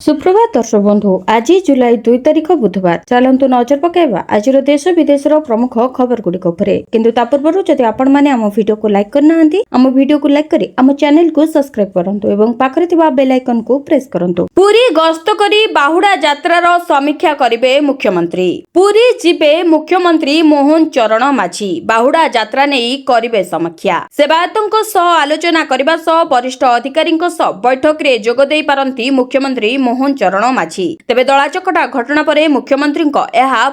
सुप्रभात दर्शक बंधु आज जुलाई 2 तारिख बुधवार चलतु नजर पकाइबा आज देश विदेश प्रमुख खबर गुड़िक किंतु ता पूर्व जदि आपण माने आम वीडियो को लाइक करना आम वीडियो को लाइक करी आम चैनल को सब्सक्राइब करंतु एवं पाखरे थिबा बेल आइकन को प्रेस करंतु। पुरी गस्त करी बाहुडा यात्रार समीक्षा करिवे मुख्यमंत्री। पुरी जिबे मुख्यमंत्री मोहन चरण माझी बाहुडा यात्रा नेई करिवे समीक्षा। सेवायतों सह आलोचना करबा सह वरिष्ठ अधिकारींक सह बैठक रे जोग देई पारंती मुख्यमंत्री मोहन चरण माझी। तेबे दलाचकटा घटना परे मुख्यमंत्री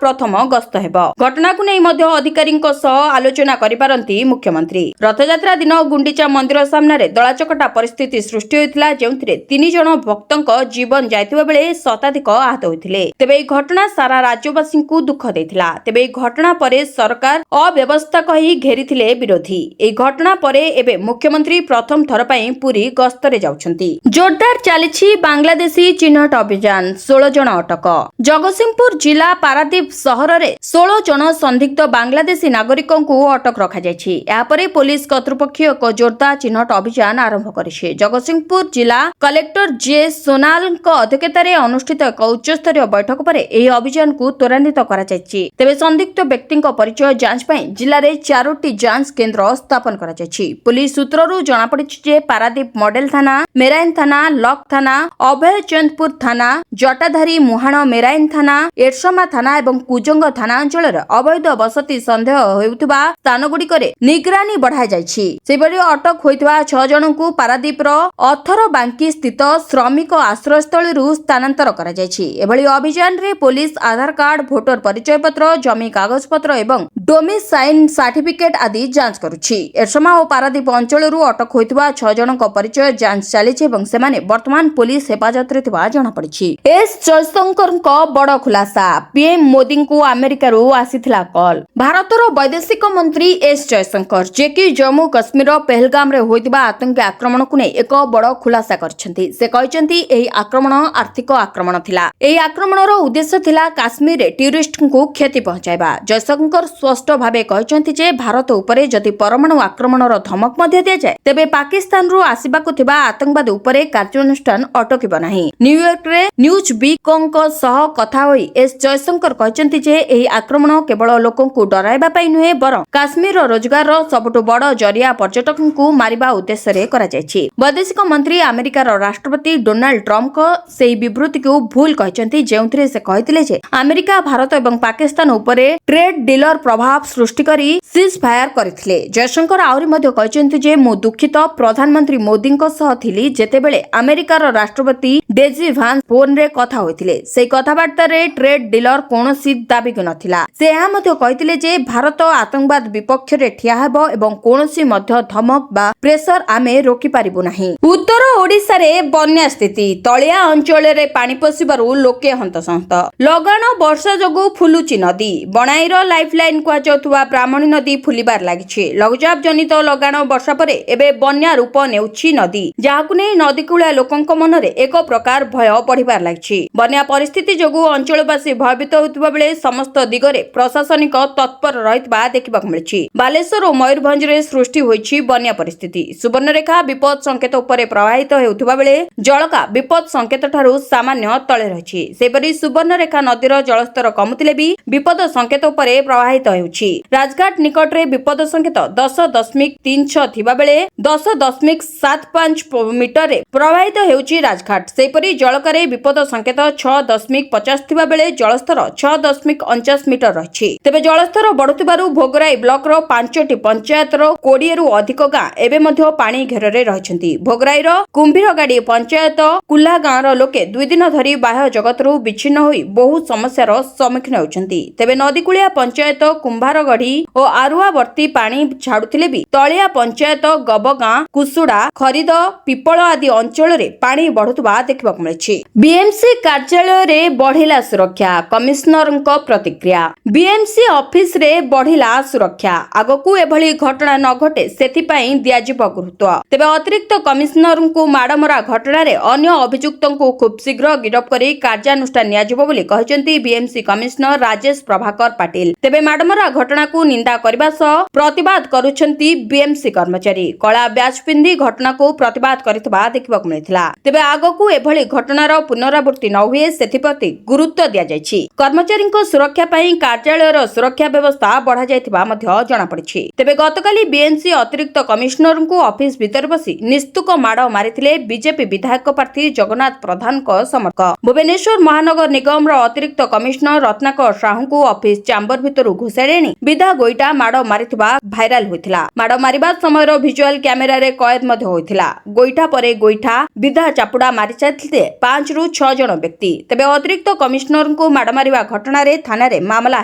प्रथम गस्त हेबो। घटना को नहीं मध्य अधिकारी आलोचना करिपारंती मुख्यमंत्री। रथयात्रा दिन गुंडीचा मंदिर सामने दलाचकटा परिस्थिति सृष्टि होइतिला जेउथिरे 3 जण भक्तंक जीवन जायतिबा बेले शताधिक आहत होइतिले। तेबे এই घटना सारा राज्यवासी को दुख देथिला। तेबे এই घटना परे सरकार अव्यवस्था कही घेरिथिले विरोधी। এই घटना परे एबे मुख्यमंत्री प्रथम थर पई पुरी गस्तरे जाउछंती। जोरदार चालिछि बांग्लादेशी चिन्हट अभियान 16 जन अटक। जगतसिंहपुर जिला पारादीप सहर में 16 जन संदिग्ध बांग्लादेशी नागरिकों को अटक रखा जायछि। यापरे पुलिस कर्तृपक्ष एक जोरदार चिन्हट अभियान आरंभ करिछि। जगतसिंहपुर जिला कलेक्टर जे सोनाल अध्यक्षतार अनुष्ठित एक उच्चस्तरीय बैठक पर यह अभियान को त्वरान्वित करा जायछि। तेबे संदिग्ध व्यक्ति परिचय जांच पई जिले में 4टी जांच केन्द्र स्थापन करा जायछि। पुलिस सूत्ररू जणा पड़िछि जे पारादीप मॉडल थाना, मेराइन थाना, लक थाना, अभय चंदपुर थाना, जटाधारी मुहाण मेराइन थाना, एरसमा थाना एवं कुजंग थाना अंचल अवैध बसती संदेह होउथिबा स्थान गुड़िकरे निगरानी बढ़ाई जायछि। सेबरी अटक होइथिबा 6 जनकु पारादीपर अथर बांकी स्थित श्रमिक आश्रयस्थळीरु स्थानांतर करा जायछि। एभली अभियान रे पुलिस आधार कार्ड, भोटर परिचय पत्र, जमी कागज पत्र एवं डोमिसाइल सर्टिफिकेट आदि जांच करुछि। एरसमा और पारादीप अंचलरु अटक होइथिबा 6 जनक परिचय जांच चलिछि एवं सेमाने वर्तमान पुलिस हेफाजत रे थिबा जणा पड़िछि। एस जयशंकर बड़ खुलासा। पीएम मोदी को अमेरिका आसीथिला कॉल। भारतर वैदेशिक मंत्री एस जयशंकर जे कि जम्मू काश्मीर पहलगाम रे होइतिबा आतंकी आक्रमण को नहीं एक बड़ खुलासा करछंती। से कहछंती एही आक्रमण आर्थिक आक्रमण थिला। एही आक्रमणर उद्देश्य थिला काश्मीर रे टूरिस्ट को क्षति पहुंचाइबा। जयशंकर स्पष्ट भाबे कहछंती जे भारत उपरे जदि परमाणु आक्रमणर धमक मध्ये दिया जाय तेबे पाकिस्तान रु आसीबाकु थिबा आतंकवाद उपरे कार्यानुष्ठान अटकिबो नाही। न्यूयॉर्क रे न्यूज बीकंक सह कथा होई एस जयशंकर कहचंती जे एही आक्रमण केवल लोकन को डराइबा पई नुहे बरं काश्मीर रोजगार रो सबटु बड़ जरिया पर्यटकन को मारिबा उद्देश्य रे करा जायछि। वैदेशिक मंत्री अमेरिकार राष्ट्रपति डोनाल्ड ट्रम्प को सेही विबृति को भूल कहचंती जेउथिरे से कहिथिले जे अमेरिका भारत एवं पाकिस्तान उपरे ट्रेड डीलर प्रभाव सृष्टि करी सीज फायर करथिले। जयशंकर आउरी मध्ये कहचंती जे मु दुखित प्रधानमंत्री मोदी को सह थिली जेतेबेले अमेरिकार राष्ट्रपति डेजी भांस फोन रे कथा होइथिले। से कथाबार्ता रे ट्रेड डीलर कोनोसी दाबी नथिला। से या मध्ये कहिथिले जे भारत आतंकवाद विपक्ष रे ठिया हेबो एवं कोनोसी मध्ये धमक बा प्रेशर आमे रोकी पारिबु नाही। उत्तर ओडिसा रे बन्या स्थिति। तळिया अंचल रे पानी पसिबारु लोके हंतसंत। लगाण वर्षा जोगु फुलुची नदी। बनाईर लाइफलाइन कुआ जाउथुवा ब्राह्मणी नदी फुलिबार लागिछि। लघुचाप जनित लगाण वर्षा परे एबे बन्या रूप नेउछि नदी। जाहाकु नै नदी कूला लोकंक मनरे एक प्रकार भय बढ़िबार लागिछि। बन्या परिस्थिति जोगु अंचलवासी भयभीत होइतबा बेले समस्त दिगरे प्रशासनिक तत्पर रहितबा देखिबाक मिलिछि। बालेश्वर और मयूरभंज रे सृष्टि होइछि बन्या परिस्थिति। सुवर्णरेखा विपद संकेत उपरे प्रवाहित हेउथबा बेले जळका विपद संकेत ठारू सामान्य तळे रहिछि। सेपरि सुवर्णरेखा नदीर जलस्तर कमुतिले भी विपद संकेत उपरे प्रवाहित हेउछि। राजघाट निकट रे विपद संकेत 10.36 थिबा बेले 10.75 मीटर रे प्रवाहित हेउछि राजघाट। सेपरि जळका रे विपद संकेत 6.50 थिबा बेले जलस्तर 6.49 मीटर रहिछि। तेबे जलस्तर बढुथिबारु भोगराई ब्लॉक रो 5टी पंचायत रो 20 रु अधिक गां एबे मध्ये पानी घेर रे रहिछंती। भोगराई रो कुंभीरगाडी पंचायत कुल्ला गां रो लोके 2 दिन धरि बाह्य जगत रो विच्छिन्न होई बहु समस्या रो सम्मुखीन होउछंती। तेबे नदीकुलिया पंचायत कुंभारगढ़ी और आरुआवर्ती पानी छाडुथिले भी तळिया पंचायत गबगां कुसुडा खरीद पिपळ आदि अंचल रे पानी बढ़ुथबा देखिबाक मिलिछि। बीएमसी कार्यालय रे बढ़िला सुरक्षा। कमिश्नर प्रतिक्रिया। बीएमसी ऑफिस रे बढ़िला सुरक्षा। आगकू एभली घटना न घटे सेथिपाई दियाजिब गुरुत्व। तेबे अतिरिक्त कमिश्नर को माडमरा घटना रे अन्य अभियुक्तों को खूब शीघ्र गिरफ करी कार्यानुष्ठान नियाजिब बोली कहचंती बीएमसी कमिश्नर राजेश प्रभाकर पाटिल। तेबे माडमरा घटना को निंदा करबा सह प्रतिवाद करुछंती बीएमसी कर्मचारी। कला ब्याज पिंदी घटना को प्रतिवाद करथिबा देखिबाक मिलिथिला। तेबे आगकू एभली घटनार पुनरावृत्ति न हुए सेथिप्रति गुरुत्व दिया जायछि। कर्मचारीଙ୍କ सुरक्षा ପାଇଁ କାର୍ଯ୍ୟାଳୟର ସୁରକ୍ଷା ବ୍ୟବସ୍ଥା ବଢା ଯାଇଥିବା ମଧ୍ୟ ଜଣା ପଡିଛି। ତେବେ ଗତକାଲି ବିଏନସି ଅତିରିକ୍ତ କମିଶନରଙ୍କୁ ଅଫିସ ଭିତରେ ବସି ନିସ୍ତୁକ ମାଡ଼ ମାରିଥିଲେ ବିଜେପି ବିଧାୟକ ପ୍ରାର୍ଥୀ ଜଗନ୍ନାଥ ପ୍ରଧାନଙ୍କ ସମର୍ଥକ। ଭୁବନେଶ୍ୱର ମହାନଗର ନିଗମର ଅତିରିକ୍ତ କମିଶନର ରତ୍ନାକର ସାହୁଙ୍କୁ ଅଫିସ ଚାମ୍ବର ଭିତରୁ ଘୋଷାଡ଼ି ଆଣି ବିଧା ଗୋଇଠା ମାଡ଼ ମାରିଥିବା ଭାଇରାଲ ହୋଇଥିଲା। ମାଡ଼ ମାରିବା ସମୟର ଭିଜୁଆଲ କ୍ୟାମେରାରେ କଏଦ ମଧ୍ୟ ହୋଇଥିଲା। ଗୋଇଠା ପରେ ଗୋଇଠା ବିଧା ଚାପୁଡା ମାରି ଚାଲିଥିଲେ 5 ରୁ 6 ଜଣ ବ୍ୟକ୍ତି। ତେବେ ଅତିରିକ୍ତ କମିଶନରଙ୍କୁ ମାଡ଼ ମାରିବା ଘଟଣାରେ ଥାନାରେ ମାମଲା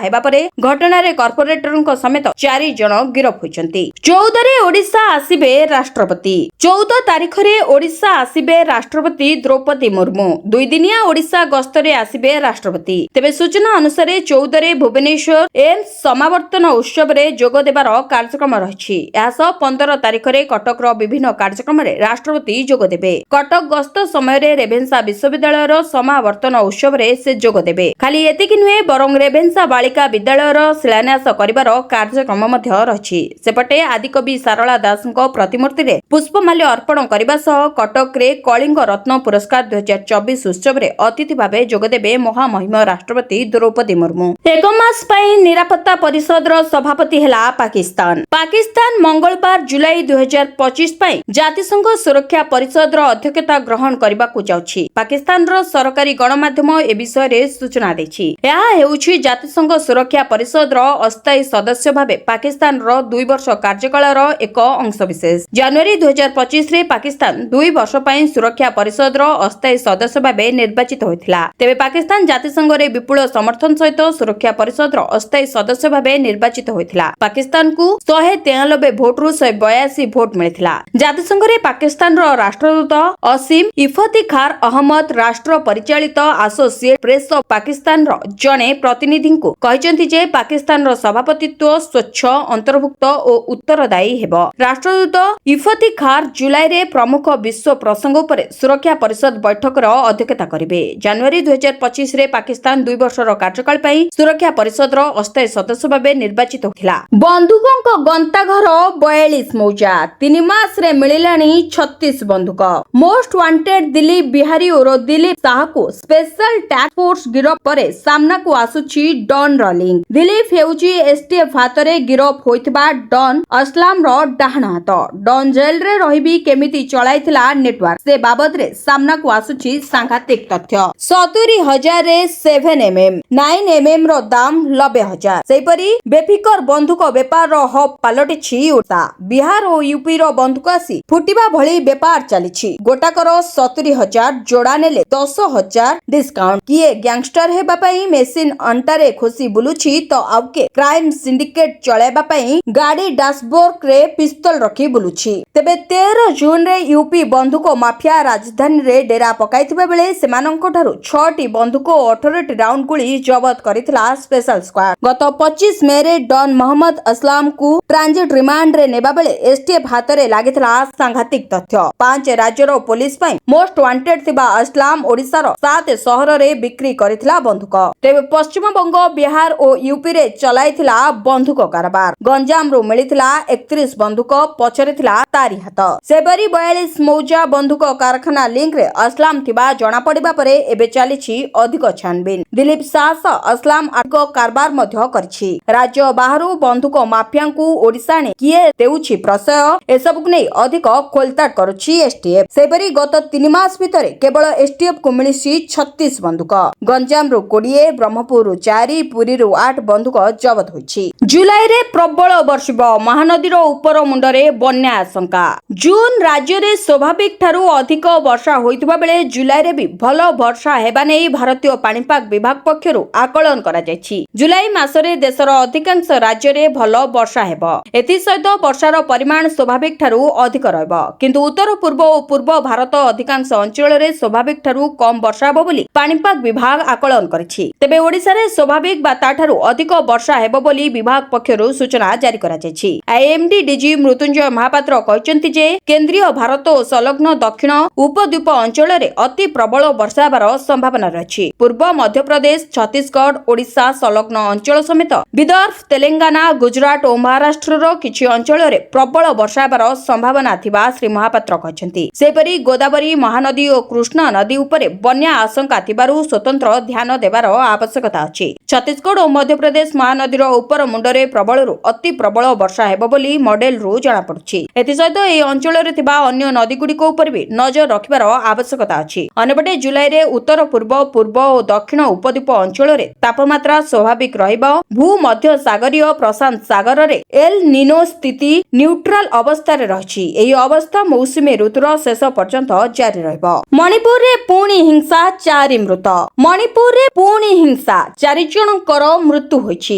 ହେବା ପରେ ଘଟଣାରେ କର୍ପୋରେଟରଙ୍କ ସମେତ 4 ଜଣ ଗିରଫ ହୋଇଛନ୍ତି। 14ରେ ଓଡିଶା ଆସିବେ ରାଷ୍ଟ୍ରପତି। 14 ତାରିଖରେ ଓଡିଶା ଆସିବେ ରାଷ୍ଟ୍ରପତି ଦ୍ରୌପଦୀ ମୁର୍ମୁ। 2 ଦିନିଆ ଓଡିଶା ଗସ୍ତରେ ଆସିବେ ରାଷ୍ଟ୍ରପତି। ତେବେ ସୂଚନା ଅନୁସାରେ 14ରେ ଭୁବନେଶ୍ୱର ଏମ୍ସ ସମାବର୍ତ୍ତନ ଉତ୍ସବରେ ଯୋଗ ଦେବାର କାର୍ଯ୍ୟକ୍ରମ ରହିଛି। ଏହାସହ 15 ତାରିଖରେ କଟକର ବିଭିନ୍ନ କାର୍ଯ୍ୟକ୍ରମରେ ରାଷ୍ଟ୍ରପତି ଯୋଗ ଦେବେ। କଟକ ଗସ୍ତ ସମୟରେ ରେଭେନ୍ସା ବିଶ୍ୱବିଦ୍ୟାଳୟର ସମାବର୍ତ୍ତନ ଉତ୍ସବରେ ସେ ଯୋଗ ଦେବେ। ଖାଲି ଏତିକି ନୁହେଁ ବରଂ ରେଭେନ୍ସା ବାଳିକା ବିଦ୍ୟାଳୟର ଶିଳାନ୍ୟାସ କରିବାର କାର୍ଯ୍ୟକ୍ରମ ମଧ୍ୟ ରହିଛି। ସେପଟେ ଆଦିକବି ସାରଳା ଦାସଙ୍କ ପ୍ରତିମୂର୍ତ୍ତିରେ ପୁଷ୍ପମାଲ୍ୟ ଅର୍ପଣ କରିବା ସହ କଟକରେ କଳିଙ୍ଗ ରତ୍ନ ପୁରସ୍କାର 2024 ଉତ୍ସବରେ ଅତିଥି ଭାବେ ଯୋଗଦେବେ ମହାମହିମ ରାଷ୍ଟ୍ରପତି ଦ୍ରୌପଦୀ ମୁର୍ମୁ। 1 ମାସ ପାଇଁ ନିରାପତ୍ତା ପରିଷଦର ସଭାପତି ହେଲା ପାକିସ୍ତାନ। ପାକିସ୍ତାନ ମଙ୍ଗଳବାର ଜୁଲାଇ 2025 ପାଇଁ ଜାତିସଂଘ ସୁରକ୍ଷା ପରିଷଦର ଅଧ୍ୟକ୍ଷତା ଗ୍ରହଣ କରିବାକୁ ଯାଉଛି। ପାକିସ୍ତାନର ସରକାରୀ ଗଣମାଧ୍ୟମ ଏ ବିଷୟରେ ସୂଚନା ଦେଇଛି। ଏହା ହେଉଛି ଜାତିସଂଘ ସୁରକ୍ଷା ପରିଷଦର ଅସ୍ଥାୟୀ ସଦସ୍ୟ ଭାବେ ପାକିସ୍ତାନର 2 ବର୍ଷ କାର୍ଯ୍ୟକାଳର ଏକ ଅଂଶବିଶେଷ। ଜାନୁଆରୀ 2025 ରେ ପାକିସ୍ତାନ 2 ବର୍ଷ ପାଇଁ ସୁରକ୍ଷା ପରିଷଦର ଅସ୍ଥାୟୀ ସଦସ୍ୟ ଭାବେ ନିର୍ବାଚିତ ହୋଇଥିଲା। ତେବେ ପାକିସ୍ତାନ ଜାତିସଂଘରେ ବିପୁଳ ସମର୍ଥନ ସହିତ ସୁରକ୍ଷା ପରିଷଦର ଅସ୍ଥାୟୀ ସଦସ୍ୟ ଭାବେ ନିର୍ବାଚିତ ହୋଇଥିଲା। ପାକିସ୍ତାନକୁ 193 ଭୋଟରୁ 182 ଭୋଟ ମିଳିଥିଲା। ଜାତିସଂଘରେ ପାକିସ୍ତାନର ରାଷ୍ଟ୍ରଦୂତ ଅସିମ ଇଫତିଖାର ଅହମଦ ରାଷ୍ଟ୍ର ପରିଚାଳିତ ଆସୋସିଏଟ ପ୍ରେସ ଅଫ ପାକିସ୍ତାନର ଜଣେ ପ୍ରତିନିଧିଙ୍କୁ କହିଛନ୍ତି ଯେ ପାକିସ୍ତାନର ସଭାପତିତ୍ୱ ସ୍ୱଚ୍ଛ, ଅନ୍ତର୍ଭୁକ୍ତ ଓ ଉତ୍ତରଦାୟୀ ହେବ। ରାଷ୍ଟ୍ରଦୂତ ଇଫତିଖାର ଜୁଲାଇରେ ପ୍ରମୁଖ ବିଶ୍ୱ ପ୍ରସଙ୍ଗ ଉପରେ ସୁରକ୍ଷା ପରିଷଦ ବୈଠକର ଅଧ୍ୟକ୍ଷତା କରିବେ। ଜାନୁଆରୀ 2025 ରେ ପାକିସ୍ତାନ 2 ବର୍ଷର କାର୍ଯ୍ୟକାଳ ପାଇଁ ସୁରକ୍ଷା ପରିଷଦର ଅସ୍ଥାୟୀ ସଦସ୍ୟ ଭାବେ ନିର୍ବାଚିତ ହୋଇଥିଲା। ବନ୍ଧୁକଙ୍କ ଗନ୍ତାଘର 42 ମୌଜା। 3 ମାସରେ ମିଳିଲାଣି 36 ବନ୍ଧୁକ। ମୋଷ୍ଟ ୱାଣ୍ଟେଡ ଦିଲ୍ଲୀପ ବିହାରୀ ଓ ଦିଲ୍ଲୀପ ଶାହକୁ ସ୍ପେଶାଲ ଟାସ୍କ ଫୋର୍ସ ଗିରଫ ପରେ ସାମ୍ନାକୁ ଆସୁଛି ଡନ୍ ର ଲିଙ୍କ୍। ଦିଲ୍ଲୀପ ହେଉଛି ଏସଟିଏଫ ହାତରେ ଗିରଫ ହୋଇଥିବା ଡନ୍ ଅସଲାମର ଡାହାଣ ହାତ। ଡନ୍ ଜେଲରେ ରହିବି କେମିତି ଚଳାଇଥିଲା ନେଟୱାର୍କ, ସେ ବାବଦରେ ସାମ୍ନାକୁ ଆସୁଛି ସାଂଘାତିକ ତଥ୍ୟ। 70,000ରେ 7mm, 9mm ର ଦାମ 90,000। ସେହିପରି ବେଫିକର ବନ୍ଧୁକ ବେପାରର ହବ୍ ପାଲଟିଛି ଓଡ଼ିଶା। ବିହାର ଓ ୟୁପିର ବନ୍ଧୁକ ଆସି ଫୁଟିବା ଭଳି ବେପାର ଚାଲିଛି। ଗୋଟାକର 70,000, ଯୋଡା ନେଲେ 10,000 ଡିସକାଉଣ୍ଟ। କିଏ ଗ୍ୟାଙ୍ଗଷ୍ଟର ହେବା ପାଇଁ ମେସିନ ଅଣ୍ଟାରେ ଖୋସି ବୁଲୁଛି ତ ଆଉ କିଏ କ୍ରାଇମ ସିଣ୍ଡିକେଟ ଚଳାଇବା ପାଇଁ ଗାଡି ଡାସବୋର୍ଡରେ ପିସ୍ତଲ ରଖି ବୁଲୁଛି। ତେବେ 13 ଜୁନରେ ୟୁପି ବନ୍ଧୁକ ମାଫିଆ ରାଜଧାନୀରେ ଡେରା ପକାଇଥିବା ବେଳେ ସେମାନଙ୍କ ଠାରୁ 6ଟି ବନ୍ଧୁକ ଓ 18ଟି ରାଉଣ୍ଡ ଗୁଳି ଜବତ କରିଥିଲା ସ୍ପେଶାଲ ସ୍କ୍ୱାଡ। ଗତ 25 ମେରେ ଡନ୍ ମହମ୍ମଦ ଅସଲାମକୁ ଟ୍ରାନଜିଟ ରିମାଣ୍ଡରେ ନେବା ବେଳେ ଏସଟିଏଫ ହାତରେ ଲାଗିଥିଲା ସାଂଘାତିକ ତଥ୍ୟ। 5 ରାଜ୍ୟର ପୋଲିସ ପାଇଁ ମୋଷ୍ଟ ୱାଣ୍ଟେଡ ଥିବା ଅସଲାମ ଓଡ଼ିଶାର 7 ସହରରେ ବିକ୍ରି କରିଥିଲା ବନ୍ଧୁକ। ତେବେ ପଶ୍ଚିମବଙ୍ଗ, ବିହାର ଓ ୟୁପିରେ ଚଲାଇଥିଲା ବନ୍ଧୁକ କାରବାର। ଗଞ୍ଜାମରୁ ମିଳିଥିଲା 31 ବନ୍ଧୁକ, ପଛରେ ଥିଲା ତାରି ହାତ। ସେପରି 42 ମୌଜା ବନ୍ଧୁକ କାରଖାନା ଲିଙ୍କରେ ଅସଲାମ ଥିବା ଜଣାପଡିବା ପରେ ଏବେ ଚାଲିଛି ଅଧିକ ଛାନବିନ। ଦିଲ୍ଲୀପ ଶାହ ଅସଲାମ ଆର୍ଥିକ କାରବାର ମଧ୍ୟ କରିଛି। ରାଜ୍ୟ ବାହାରୁ ବନ୍ଧୁକ ମାଫିଆଙ୍କୁ ଓଡ଼ିଶା ଆଣି କିଏ ଦେଉଛି ପ୍ରଶୟ, ଏସବୁକୁ ନେଇ ଅଧିକ ଖୋଲତାଡ କରୁଛି ଏସଟିଏଫ। ସେପରି ଗତ 3 ମାସ ଭିତରେ କେବଳ ଏସଟିଏଫକୁ ମିଳିଛି 36 ବନ୍ଧୁକ। ଗଞ୍ଜାମରୁ 20, ବ୍ରହ୍ମପୁରରୁ 4, ପୁରୀରୁ 8 ବନ୍ଧୁକ ଜବତ ହୋଇଛି। ଜୁଲାଇରେ ପ୍ରବଳ ବର୍ଷିବ, ମହାନଦୀର ଉପର ମୁଣ୍ଡରେ ବନ୍ୟା ଆଶଙ୍କା। ଜୁନ ରାଜ୍ୟରେ ସ୍ୱାଭାବିକ ଠାରୁ ଅଧିକ ବର୍ଷା ହୋଇଥିବା ବେଳେ ଜୁଲାଇରେ ବି ଭଲ ବର୍ଷା ହେବା ନେଇ ଭାରତୀୟ ପାଣିପାଗ ବିଭାଗ ପକ୍ଷରୁ ଆକଳନ କରାଯାଇଛି। ଜୁଲାଇ ମାସରେ ଦେଶର ଅଧିକାଂଶ ରାଜ୍ୟରେ ଭଲ ବର୍ଷା ହେବ। ଏଥିସହିତ ବର୍ଷାର ପରିମାଣ ସ୍ୱାଭାବିକ ଠାରୁ ଅଧିକ ରହିବ। କିନ୍ତୁ ଉତ୍ତର ପୂର୍ବ ଓ ପୂର୍ବ ଭାରତ ଅଧିକାଂଶ ଅଞ୍ଚଳରେ ସ୍ୱାଭାବିକ ଠାରୁ କମ ବର୍ଷା ହେବ ବୋଲି ପାଣିପାଗ ବିଭାଗ ଆକଳନ କରିଛି। ତେବେ ଓଡ଼ିଶାରେ ସ୍ୱାଭାବିକ ବା ତାଠାରୁ ଅଧିକ ବର୍ଷା ହେବ ବୋଲି ବିଭାଗ ପକ୍ଷରୁ ସୂଚନା ଜାରି କରାଯାଇଛି। ଆଇଏମଡି ଡିଜି ମୃତ୍ୟୁଞ୍ଜୟ ମହାପାତ୍ର କହିଛନ୍ତି ଯେ କେନ୍ଦ୍ରୀୟ ଭାରତ ଓ ସଂଲଗ୍ନ ଦକ୍ଷିଣ ଉପଦ୍ୱୀପ ଅଞ୍ଚଳରେ ଅତି ପ୍ରବଳ ବର୍ଷା ହେବାର ସମ୍ଭାବନା ରହିଛି। ପୂର୍ବ ମଧ୍ୟପ୍ରଦେଶ ମଧ୍ୟପ୍ରଦେଶ, ଛତିଶଗଡ଼, ଓଡ଼ିଶା ସଂଲଗ୍ନ ଅଞ୍ଚଳ ସମେତ ବିଦର୍ଭ, ତେଲେଙ୍ଗାନା, ଗୁଜରାଟ ଓ ମହାରାଷ୍ଟ୍ରର କିଛି ଅଞ୍ଚଳରେ ପ୍ରବଳ ବର୍ଷା ହେବାର ସମ୍ଭାବନା ଥିବା ଶ୍ରୀ ମହାପାତ୍ର କହିଛନ୍ତି। ସେହିପରି ଗୋଦାବରୀ, ମହାନଦୀ ଓ କୃଷ୍ଣ ନଦୀ ଉପରେ ବନ୍ୟା ଆଶଙ୍କା ଥିବାରୁ ସ୍ୱତନ୍ତ୍ର ଧ୍ୟାନ ଦେବାର ଆବଶ୍ୟକତା ଅଛି। ଛତିଶଗଡ଼ ଓ ମଧ୍ୟପ୍ରଦେଶ ମହାନଦୀର ଉପର ମୁଣ୍ଡରେ ପ୍ରବଳରୁ ଅତି ପ୍ରବଳ ବର୍ଷା ହେବ ବୋଲି ମଡେଲରୁ ଜଣାପଡୁଛି। ଏଥିସହିତ ଏହି ଅଞ୍ଚଳରେ ଥିବା ଅନ୍ୟ ନଦୀଗୁଡ଼ିକ ଉପରେ ବି ନଜର ରଖିବାର ଆବଶ୍ୟକତା ଅଛି। ଅନ୍ୟପଟେ ଜୁଲାଇରେ ଉତ୍ତର ପୂର୍ବ, ପୂର୍ବ ଓ ଦକ୍ଷିଣ ଉପଦ୍ୱୀପ ଅଞ୍ଚଳରେ ତାପମାତ୍ରା ସ୍ୱାଭାବିକ ରହିବ। ଭୂମଧ୍ୟସାଗରୀୟ ପ୍ରଶାନ୍ତ ସାଗରରେ ଏଲ୍ ନିନୋ ସ୍ଥିତି ନ୍ୟୁଟ୍ରାଲ ଅବସ୍ଥାରେ ରହିଛି। ଏହି ଅବସ୍ଥା ମୌସୁମୀ ଋତୁର ଶେଷ ପର୍ଯ୍ୟନ୍ତ ଜାରି ରହିବ। ମଣିପୁରରେ ପୁଣି ହିଂସା, 4 ମୃତ। ମଣିପୁରରେ ପୁଣି ହିଂସା, 4 ଜଣଙ୍କର ମୃତ୍ୟୁ ହୋଇଛି।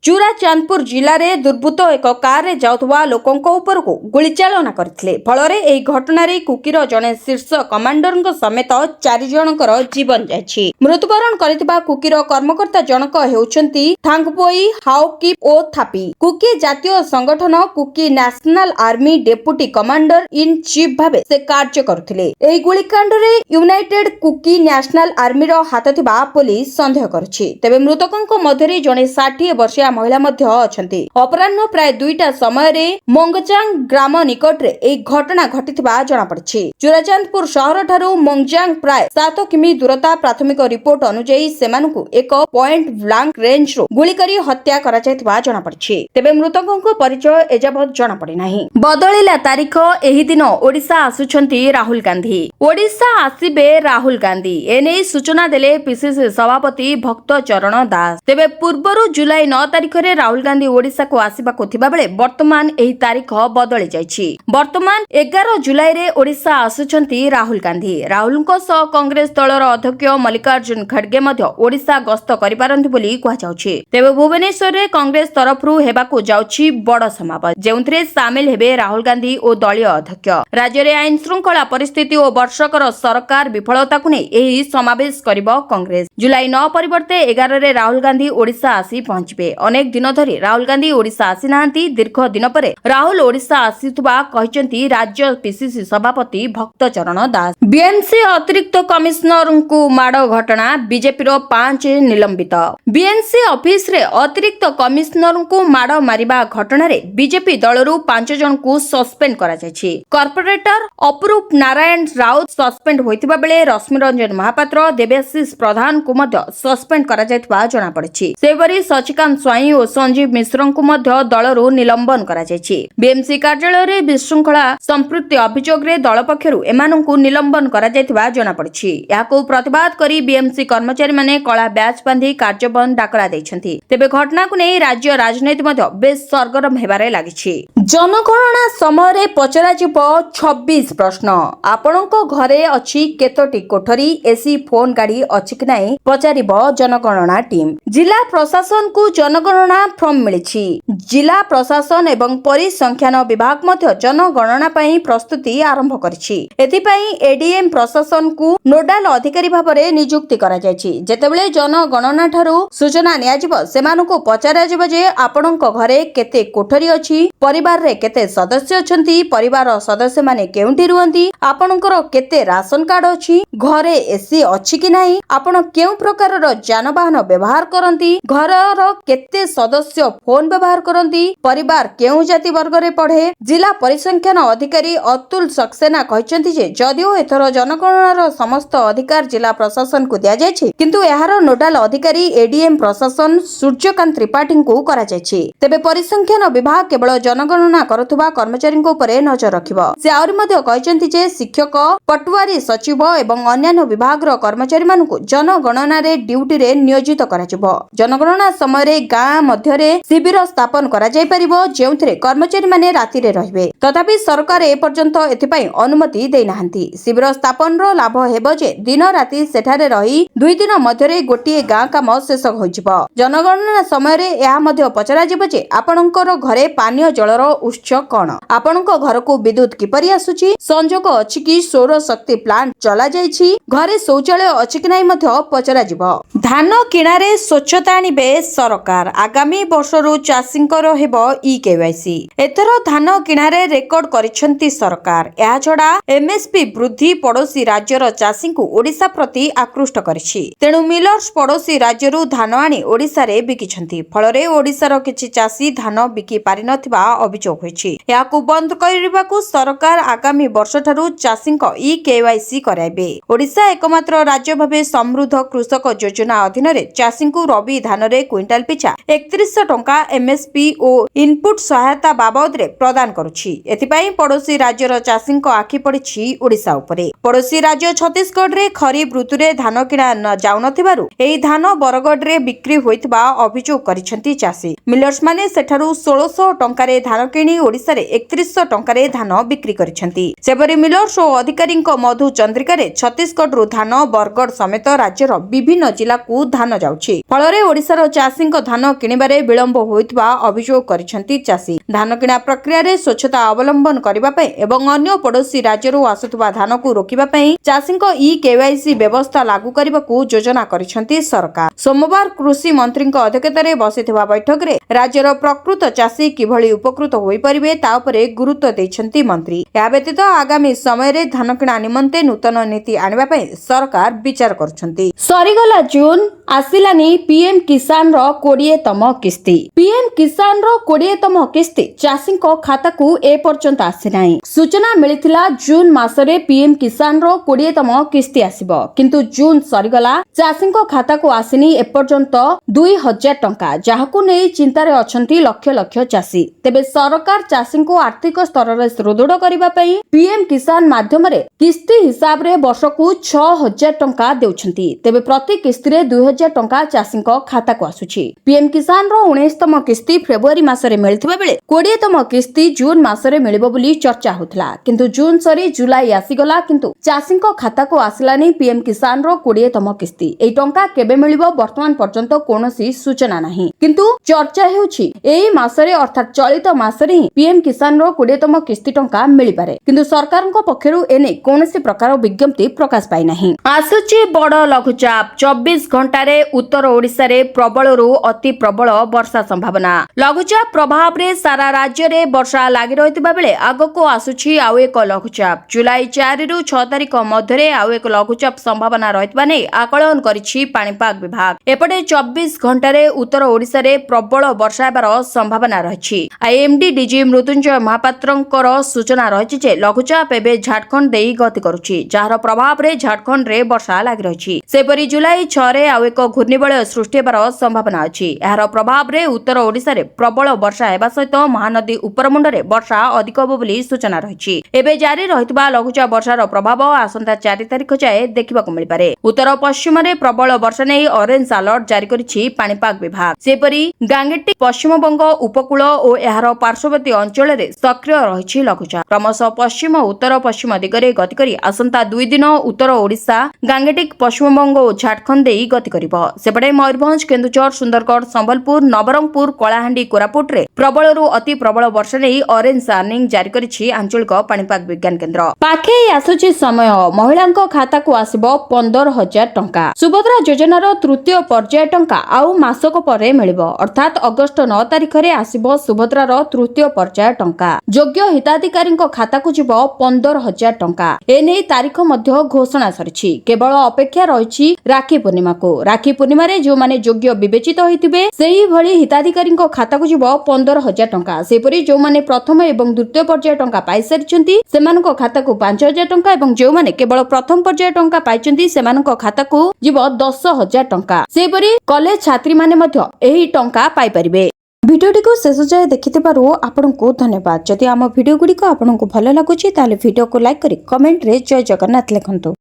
ଚୁରାଚାନ୍ଦପୁର ଜିଲ୍ଲାରେ ଦୁର୍ବୃତ୍ତ ଏକ କାରରେ ଯାଉଥିବା ଲୋକଙ୍କ ଉପରକୁ ଗୁଳିଚାଳନା କରିଥିଲେ। ଫଳରେ ଏହି ଘଟଣାରେ କୁକିର ଜଣେ ଶୀର୍ଷ କମାଣ୍ଡରଙ୍କ ସମେତ 4 ଜଣଙ୍କର ଜୀବନ ଯାଇଛି। ମୃତ୍ୟୁବରଣ କରିଥିବା କୁକିର କର୍ମକର୍ତ୍ତା ଜଣକ ହେଉଛନ୍ତି ଥାଙ୍ଗପୋଇ ହାଓକିପ୍ ଓ ଥାପି। କୁକି ଜାତୀୟ ସଂଗଠନ Kuki National Army deputy commander in chief ଭାବେ ସେ କାର୍ଯ୍ୟ କରୁଥିଲେ। ଏହି ଗୁଳିକାଣ୍ଡରେ ୟୁନାଇଟେଡ୍ କୁକି ନ୍ୟାସନାଲ ଆର୍ମିର ହାତ ଥିବା ପୋଲିସ ସନ୍ଦେହ କରୁଛି। ତେବେ ମୃତକଙ୍କ ମଧ୍ୟରେ ଜଣେ 60 ବର୍ଷୀୟ ମହିଳା ମଧ୍ୟ ଅଛନ୍ତି। ଅପରାହ୍ନ ପ୍ରାୟ 2ଟା ସମୟରେ ମୋଙ୍ଗଜାଙ୍ଗ ଗ୍ରାମ ନିକଟରେ ଏହି ଘଟଣା ଘଟିଥିବା ଜଣାପଡ଼ିଛି। ଚୁରାଚାନ୍ଦପୁର ସହରଠାରୁ ମୋଙ୍ଗଜାଙ୍ଗ ପ୍ରାୟ 7 କିମି ଦୂରତା। ପ୍ରାଥମିକ ରିପୋର୍ଟ ଅନୁଯାୟୀ ସେମାନଙ୍କୁ ଏକ ପଏଣ୍ଟ ବ୍ଲାଙ୍କ ରେଞ୍ଜରୁ ଗୁଳି କରି ହତ୍ୟା କରାଯାଇଥିବା ଜଣାପଡ଼ିଛି। ତେବେ ମୃତକଙ୍କ ପରିଚୟ ଏଯାବତ୍ ଜଣାପଡ଼ିନାହିଁ। ବଦଳିଲା ତାରିଖ, ଏହି ଦିନ ଓଡ଼ିଶା ଆସୁଛନ୍ତି ରାହୁଲ ଗାନ୍ଧୀ। ଓଡ଼ିଶା ଆସିବେ ରାହୁଲ ଗାନ୍ଧୀ, ଏନେଇ ସୂଚନା ଦେଲେ ପିସିସି ସଭାପତି ଭକ୍ତ ଚରଣ ଦାସ। ତେବେ ପୂର୍ବରୁ ଜୁଲାଇ 9 ତାରିଖରେ ରାହୁଲ ଗାନ୍ଧୀ ଓଡ଼ିଶାକୁ ଆସିବାକୁ ଥିବାବେଳେ ବର୍ତ୍ତମାନ ଏହି ତାରିଖ ବଦଳି ଯାଇଛି। ବର୍ତ୍ତମାନ 11 ଜୁଲାଇରେ ଓଡ଼ିଶା ଆସୁଛନ୍ତି ରାହୁଲ ଗାନ୍ଧୀ। ରାହୁଲଙ୍କ ସହ କଂଗ୍ରେସ ଦଳର ଅଧ୍ୟକ୍ଷ ମଲ୍ଲିକାର୍ଜୁନ ଖଡଗେ ମଧ୍ୟ ଓଡ଼ିଶା ଗସ୍ତ କରିପାରନ୍ତି ବୋଲି କୁହାଯାଉଛି। ତେବେ ଭୁବନେଶ୍ୱରରେ କଂଗ୍ରେସ ତରଫରୁ ହେବାକୁ ଯାଉଛି ବଡ଼ ସମାବେଶ, ଯେଉଁଥିରେ ସାମିଲ ହେବେ ରାହୁଲ ଗାନ୍ଧୀ ଓ ଦଳୀୟ ଅଧ୍ୟକ୍ଷ। ରାଜ୍ୟରେ ଆଇନ ଶୃଙ୍ଖଳା ପରିସ୍ଥିତି ଓ ବର୍ଷକର ସରକାର ବିଫଳତାକୁ ନେଇ ଏହି ସମାବେଶ କରିବ କଂଗ୍ରେସ। ଜୁଲାଇ 9 ପରିବର୍ତ୍ତେ 11ରେ ରାହୁଲ ଗାନ୍ଧୀ ଓଡ଼ିଶା ଆସି ପହଞ୍ଚିବେ। ଅନେକ ଦିନ ଧରି ରାହୁଲ ଗାନ୍ଧୀ ଓଡ଼ିଶା ଆସିନାହାନ୍ତି। ଦୀର୍ଘ ଦିନ ପରେ ରାହୁଲ ଓଡ଼ିଶା ଆସିଥିବା କହିଛନ୍ତି ରାଜ୍ୟ ପିସିସି ସଭାପତି ଭକ୍ତ ଚରଣ ଦାସ। ବିଏମ୍ସି ଅତିରିକ୍ତ କମିଶନରଙ୍କୁ ମାଡ଼ ଘଟଣା, ବିଜେପିର 5 ନିଲମ୍ବିତ। ବିଏମ୍ସି ଅଫିସରେ ଅତିରିକ୍ତ କମିଶନରଙ୍କୁ ମାଡ଼ ମାରିବା ଘଟଣାରେ ବିଜେପି ଦଳରୁ 5 ଜଣଙ୍କୁ ସସ୍ପେଣ୍ଡ କରାଯାଇଛି। କର୍ପୋରେଟର ଅପରୂପ ନାରାୟଣ ରାଉତ ସସ୍ପେଣ୍ଡ ହୋଇଥିବା ବେଳେ ରଶ୍ମିରଞ୍ଜନ ମହାପାତ୍ର, ଦେବାଶିଷ ପ୍ରଧାନଙ୍କୁ ମଧ୍ୟ ସସ୍ପେଣ୍ଡ କରାଯାଇଥିବା ଜଣାପଡ଼ିଛି। ସେହିପରି ସଚିକାନ୍ତ ସ୍ୱାଇଁ ଓ ସଞ୍ଜୀବ ମିଶ୍ରଙ୍କୁ ମଧ୍ୟ ଦଳରୁ ନିଲମ୍ବନ କରାଯାଇଛି। ବିଏମ୍ସି କାର୍ଯ୍ୟାଳୟରେ ବିଶୃଙ୍ଖଳା ସମ୍ପୃକ୍ତି ଅଭିଯୋଗରେ ଦଳ ପକ୍ଷରୁ ଏମାନଙ୍କୁ ନିଲମ୍ବନ କରାଯାଇଥିବା ଜଣାପଡ଼ିଛି। ଏହାକୁ ପ୍ରତିବାଦ କରି ବିଏମ୍ସି କର୍ମଚାରୀମାନେ କଳା ବ୍ୟାଚ୍ ବାନ୍ଧି କାର୍ଯ୍ୟ ବନ୍ଦ ଡାକରା ଦେଇଛନ୍ତି। ତେବେ ଘଟଣାକୁ ନେଇ ରାଜ୍ୟ ରାଜନୀତି ମଧ୍ୟ ବେଶ୍ ସରଗରମ ହେବାରେ ଲାଗିଛି। ଜନଗଣନା ସମୟରେ ପଚରାଯିବ 26 ପ୍ରଶ୍ନ। ଆପଣଙ୍କ ଘରେ ଅଛି କେତୋଟି କୋଠରୀ, ଏସି, ଫୋନ, ଗାଡି ଅଛି କି ନାହିଁ ପଚାରିବ ଜନଗଣନା ଟିମ୍। ଜିଲ୍ଲା ପ୍ରଶାସନକୁ ଜନଗଣନା ଫର୍ମ ମିଳିଛି। ଜିଲ୍ଲା ପ୍ରଶାସନ ଏବଂ ପରିସଂଖ୍ୟାନ ବିଭାଗ ମଧ୍ୟ ଜନଗଣନା ପାଇଁ ପ୍ରସ୍ତୁତି ଆରମ୍ଭ କରିଛି। ଏଥିପାଇଁ ଏଡିଏମ୍ ପ୍ରଶାସନକୁ ନୋଡାଲ ଅଧିକାରୀ ଭାବରେ ନିଯୁକ୍ତି କରାଯାଇଛି। ଯେତେବେଳେ ଜନଗଣନା ଠାରୁ ସୂଚନା ନିଆଯିବ, ସେମାନଙ୍କୁ ପଚରାଯିବ ଯେ ଆପଣଙ୍କ ଘରେ କେତେ କୋଠରୀ ଅଛି, ପରିବାରରେ କେତେ ସଦସ୍ୟ ଅଛନ୍ତି, ପରିବାର ସଦସ୍ୟମାନେ କେଉଁଠି ରୁହନ୍ତି, ଆପଣଙ୍କର କେତେ ରାସନ କାର୍ଡ ଅଛି, ଘରେ ଏସି ଅଛି କି ନାହିଁ, ଆପଣ କେଉଁ ପ୍ରକାରର ଯାନବାହନ ବ୍ୟବହାର କରନ୍ତି, ଘରର କେତେ ସଦସ୍ୟ ଫୋନ ବ୍ୟବହାର କରନ୍ତି, ପରିବାର କେଉଁ ଜାତି ବର୍ଗରେ ପଢେ। ଜିଲ୍ଲା ପରିସଂଖ୍ୟାନ ଅଧିକାରୀ ଅତୁଲ ସକ୍ସେନା କହିଛନ୍ତି ଯେ ଯଦିଓ ଏଥର ଜନଗଣନାର ସମସ୍ତ ଅଧିକାର ଜିଲ୍ଲା ପ୍ରଶାସନକୁ ଦିଆଯାଇଛି, କିନ୍ତୁ ଏହାର ନୋଡାଲ ଅଧିକାରୀ ଏଡିଏମ୍ ପ୍ରଶାସନ ସୂର୍ଯ୍ୟକାନ୍ତ ତ୍ରିପାଠୀଙ୍କୁ କରାଯାଇଛି। ତେବେ ପରିସଂଖ୍ୟାନ ବିଭାଗ କେବଳ ଜନଗଣନା କରୁଥିବା କର୍ମଚାରୀଙ୍କ ଉପରେ ନଜର ରଖିବ। ସେ ଆହୁରି ମଧ୍ୟ କହିଛନ୍ତି ଯେ ଶିକ୍ଷକ, ପଟୁଆରୀ, ସଚିବ ଏବଂ ଅନ୍ୟାନ୍ୟ ବିଭାଗର କର୍ମଚାରୀମାନଙ୍କୁ ଜନଗଣନାରେ ଡ୍ୟୁଟିରେ ନିୟୋଜିତ କରାଯିବ। ଜନଗଣନା ସମୟରେ ଗାଁ ମଧ୍ୟରେ ଶିବିର ସ୍ଥାପନ କରାଯାଇପାରିବ, ଯେଉଁଥିରେ କର୍ମଚାରୀମାନେ ରାତିରେ ରହିବେ। ତଥାପି ସରକାର ଏପର୍ଯ୍ୟନ୍ତ ଏଥିପାଇଁ ଅନୁମତି ଦେଇନାହାନ୍ତି। ଶିବିର ସ୍ଥାପନର ଲାଭ ହେବ ଯେ ଦିନ ରାତି ସେଠାରେ ରହି 2 ଦିନ ମଧ୍ୟରେ ଗୋଟିଏ ଗାଁ କାମ ଶେଷ ହୋଇଯିବ। ଜନଗଣନା ସମୟରେ ଏହା ମଧ୍ୟ ପଚରାଯିବ ଯେ ଆପଣଙ୍କର ଘରେ ପାନୀୟ ଜଳର ଉତ୍ସ କଣ, ଆପଣଙ୍କ ଘରକୁ ବିଦ୍ୟୁତ କିପରି ଆସୁଛି, ସଂଯୋଗ ଅଛି କି ସୌର ଶକ୍ତି ପ୍ଲାଣ୍ଟ ଚଲାଯାଇଛି, ଘରେ ଶୌଚାଳୟ ଅଛି କି ନାହିଁ ମଧ୍ୟ ପଚରାଯିବ। ଧାନ କିଣାରେ ସ୍ୱଚ୍ଛତା ଆଣିବେ ସରକାର। ଆଗାମୀ ବର୍ଷରୁ ଚାଷୀଙ୍କର ହେବ ଇ-କେୱାଇସି। ଏଥର ଧାନ କିଣାରେ ରେକର୍ଡ କରିଛନ୍ତି ସରକାର। ଏହାଛଡା ଏମଏସପି ବୃଦ୍ଧି ପଡୋଶୀ ରାଜ୍ୟର ଚାଷୀଙ୍କୁ ଓଡ଼ିଶା ପ୍ରତି ଆକୃଷ୍ଟ କରିଛି। ତେଣୁ ମିଲ मिलर्स पड़ोशी राज्यरू धान आनी ओडिशा रे बिकिछंती। फलरे ओडिशार किछि चाषी धान बिकी पारि नथिबा अभियोग होइछि। याकू बंद करिबाकू सरकार आगामी वर्षठारू चाषीक ई-केवाईसी कराइबे। ओडिशा एकमात्र राज्य भाबे समृद्ध कृषक योजना अधीन रे चाषींकू रबी धान रे क्विंटाल पिछा 3100 टंका एमएसपी ओ इनपुट सहायता बाबद रे प्रदान करुछि। एथिपाई पड़ोशी राज्यर चाषींक आखि पड़िछि ओडिशा उपरे। पड़ोशी राज्य छत्तीसगढ़ रे खरीफ ऋतु रे धान किणा न जाउनथिबारु एही धान बरगढ़ रे बिक्री होइतबा अभियोग करिसेंती चाषी। मिलर्स माने सेठारु 1600 टंका रे धान किणी ओडिसा रे 3100 टंका रे धान बिक्री करिसेंती। सेपरि मिलर्स ओ अधिकारींक मधु चंद्रिका रे छत्तीसगढ़ रु धान बरगढ़ समेत राज्यर विभिन्न जिला को धान जाउछि। फलरे ओडिसार चाषींक धान किणिबारे विलंब होइतबा अभियोग करिसेंती चाषी। धान किणा प्रक्रिया रे स्वच्छता अवलंबन करिबा पई एवं अन्य पड़ोशी राज्यरू आसुतबा धान को रोकिबा पई चाषींक ई-केवाईसी व्यवस्था लागू करबाकू योजना करिसेंती सरकार। सोमवार कृषि मंत्रींक अध्यक्षतारे बसिथिबा बैठक रे राज्यर प्रकृत चाषी किभଳି उपकृत होई परिबे ता उपरे गुरुत्व दैछंती मंत्री। या व्यतीत आगामी समय रे धान किणा निमंते नूतन नीति आनिबा पई सरकार विचार करछंती। सरीगला जून आसिलानी पीएम किसान रो 20तम किस्ती। पीएम किसान रो 20तम किस्ती चाषींक खाता को ए पर्यंत आसी नाही। सूचना मिलिथिला जून मासरे पीएम किसान रो 20तम किस्ती आसीबो, किंतु जून सरीगला चाषींक खाता को आसिनी ए पर्यंत 2000 टंका, जाहाकू नै चिंतारे अछंती लक्ष लक्ष चाषी। तेबे सरकार चाषींको आर्थिक स्तर रे सुदृढ़ करिबा पई पीएम किसान माध्यम रे किस्ती हिसाब रे वर्षकू 6000 टंका देउछंती। तेबे प्रति किस्ती रे 2000 टंका चाषींक खाता को आसुछि। पीएम किसान रो 19तम किस्ती फेब्रुआरी मासरे मिलिथिबा बेले 20तम किस्ती जून मासरे मिलिबो बोली चर्चा होतला, किंतु जून सरी जुलाई आसीगला, किंतु चाषींक खाता को आसिलानी पीएम किसान रो 20तम किस्ती। एई टंका केबे मिलिबो वर्तमान पर्यंत कोनोसी सूचना नाही, किंतु चर्चा हेउछि एई मासरे अर्थात चलित मासरे ही पीएम किसान रो 20तम किस्ती टंका मिलि पारे, किंतु सरकारक पक्षरु एने कोनोसी प्रकार विज्ञप्ति प्रकाश पाइ नाही। आसुछि बड़ लघुचाप। 24 घंटा रे उत्तर ओडिसा रे प्रबल रु अति प्रबल वर्षा संभावना। लघुचाप प्रभाव रे सारा राज्य रे वर्षा लागि रहितबा बेले आगको आसुछि आउ एक लघुचाप। जुलाई 4 रु 6 तारिख मध्य रे आउ एक लघुचाप संभावना रहितबा नै आकलन करिछि पाणीपाग विभाग। एपटे 24 घंटा रे उत्तर ओडिसा रे प्रबल वर्षा हेबार संभावना रहिछि। आईएमडी डीजी मृत्युंजय महापात्रंकर सूचना रहिछि जे लघुचाप एबे झारखंड देई गति करुछि, जार प्रभाव रे झारखंड रे वर्षा लागि रहिछि। सेपरि जुलाई 6 रे आउ एक घूर्णिबलय सृष्टि हेबार संभावना अछि। एहार प्रभाव रे उत्तर ओडिसा रे प्रबल वर्षा हेबा सहित महानदी उपरमुंड रे वर्षा अधिक होबो बोली सूचना रहिछि। एबे जारी रहितबा लघुचाप वर्षार प्रभाव आसंता 4 तारिख जाए देखिबाकू मिलि पारे। उत्तर पश्चिम रे प्रबल वर्षा नै ऑरेंज अलर्ट जारी करिछि पाणीपाग विभाग। सेपरि गांगेटी पश्चिम बंग उपकूल और एहार पार्श्ववर्ती अंचल रे सक्रिय रहिछि लघुचाप। क्रमशः पश्चिम उत्तर पश्चिम दिगरे गति करी आसंता 2 दिन उत्तर ओडिशा गांगेटिक पश्चिम बंग और झारखंड देई गति करिबो। सेपटे मयूरभंज केन्दुझर सुंदरगढ़ संबलपुर नवरंगपुर कलाहांडी कोरापुट रे प्रबल रु अति प्रबल वर्षा नै ऑरेंज वार्निंग जारी करिछि आंचलिक पाणीपाग विज्ञान केन्द्र। पाखे आसुछि समय महिलांक खाता को आसीबो 15000 टंका। सुभद्रा योजना रो तृतीय पर्याय टंका आउ मासक परे मिलिबो, अर्थात अगस्त 9 तारिख रे आसीबो सुभद्रा रो तृतीय पर्याय टंका। योग्य हिताधिकारींक खाता को जिवो 15000 टंका। एने तारीख मध्य घोषणा सरिछि। केवल अपेक्षा रहिछि राखी पूर्णिमा को। राखी पूर्णिमा रे जो माने योग्य विवेचित होइतिबे सेही भली हिताधिकारींक खाता को जिवो 15000 टंका। सेपरि जो माने प्रथम एवं द्वितीय पर्याय टंका पाइ सरिछन्ती सेमानक खाता को 5000 टंका एवं जो माने केवल प्रथम पर्याय टंका पाइछन्ती सेमानक खाता को जिवो 10000 टंका। सेपरि कॉलेज छात्री माने मध्य एही टंका पाइ परिबे। भिडियोटी को शेष जाए देखिथिबारु आपनकु धन्यवाद। जदि आम भिडियो गुडी को आपनकु भलो लागुछि ताले भिडियो को लाइक करी कमेंट रे जय जगन्नाथ लिखंतु।